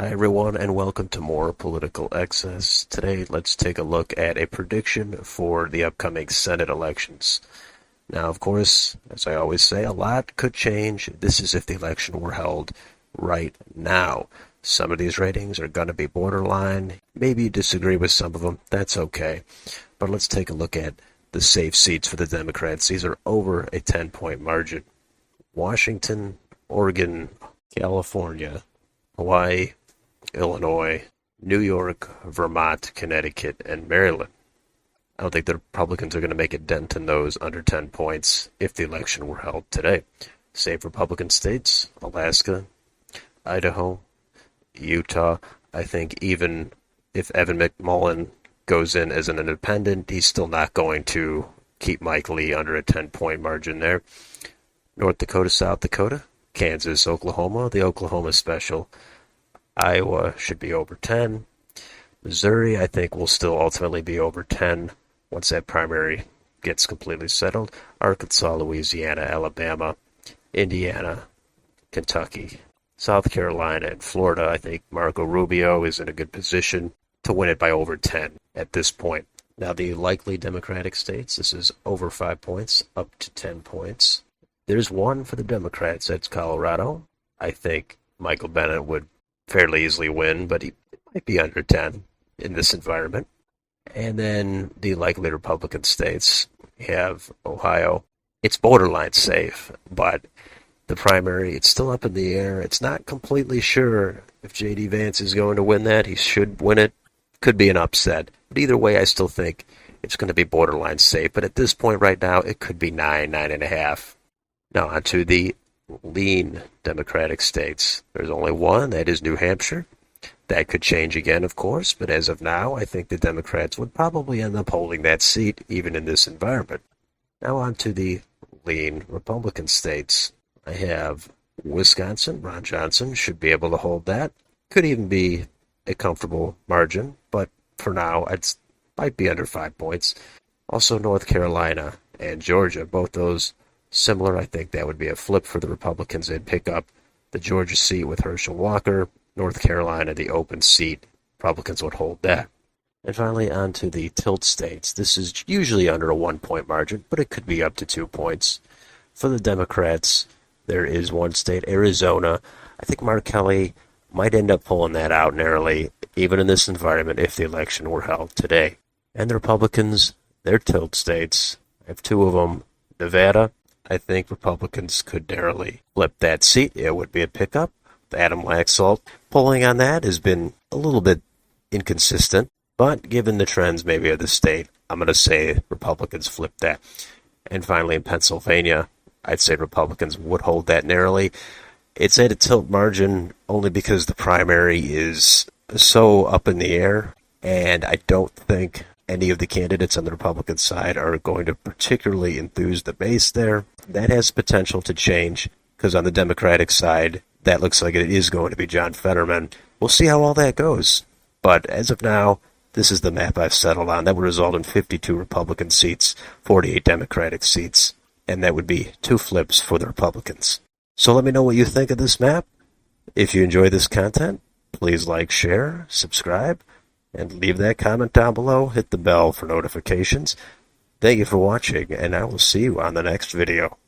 Hi everyone, and welcome to more Political Excess. Today, let's take a look at a prediction for the upcoming Senate elections. Now, of course, as I always say, a lot could change. This is if the election were held right now. Some of these ratings are going to be borderline. Maybe you disagree with some of them. That's okay. But let's take a look at the safe seats for the Democrats. These are over a 10-point margin. Washington, Oregon, California, Hawaii, Illinois, New York, Vermont, Connecticut, and Maryland. I don't think the Republicans are going to make a dent in those under 10 points if the election were held today. Save Republican states, Alaska, Idaho, Utah. I think even if Evan McMullin goes in as an independent, he's still not going to keep Mike Lee under a 10-point margin there. North Dakota, South Dakota, Kansas, Oklahoma, the Oklahoma special. Iowa should be over 10. Missouri, I think, will still ultimately be over 10 once that primary gets completely settled. Arkansas, Louisiana, Alabama, Indiana, Kentucky, South Carolina, and Florida. I think Marco Rubio is in a good position to win it by over 10 at this point. Now, the likely Democratic states, this is over 5 points, up to 10 points. There's one for the Democrats, that's Colorado. I think Michael Bennet would fairly easily win, but he might be under 10 in this environment. And then the likely Republican states, we have Ohio. It's borderline safe, but the primary, it's still up in the air. It's not completely sure if J.D. Vance is going to win that. He should win it. Could be an upset. But either way, I still think it's going to be borderline safe. But at this point right now, it could be 9.5. Now on to the lean Democratic states. There's only one, that is New Hampshire. That could change again, of course, but as of now, I think the Democrats would probably end up holding that seat, even in this environment. Now on to the lean Republican states. I have Wisconsin. Ron Johnson should be able to hold that. Could even be a comfortable margin, but for now, it might be under 5 points. Also North Carolina and Georgia, both those similar. I think that would be a flip for the Republicans. They'd pick up the Georgia seat with Herschel Walker. North Carolina, the open seat. Republicans would hold that. And finally, on to the tilt states. This is usually under a 1-point margin, but it could be up to 2 points. For the Democrats, there is one state, Arizona. I think Mark Kelly might end up pulling that out narrowly, even in this environment, if the election were held today. And the Republicans, their tilt states, I have two of them. Nevada, I think Republicans could narrowly flip that seat. It would be a pickup. Adam Laxalt polling on that has been a little bit inconsistent, but given the trends maybe of the state, I'm going to say Republicans flip that. And finally, in Pennsylvania, I'd say Republicans would hold that narrowly. It's at a tilt margin only because the primary is so up in the air, and I don't think any of the candidates on the Republican side are going to particularly enthuse the base there. That has potential to change, because on the Democratic side, that looks like it is going to be John Fetterman. We'll see how all that goes. But as of now, this is the map I've settled on. That would result in 52 Republican seats, 48 Democratic seats, and that would be 2 flips for the Republicans. So let me know what you think of this map. If you enjoy this content, please like, share, subscribe, and leave that comment down below. Hit the bell for notifications. Thank you for watching, and I will see you on the next video.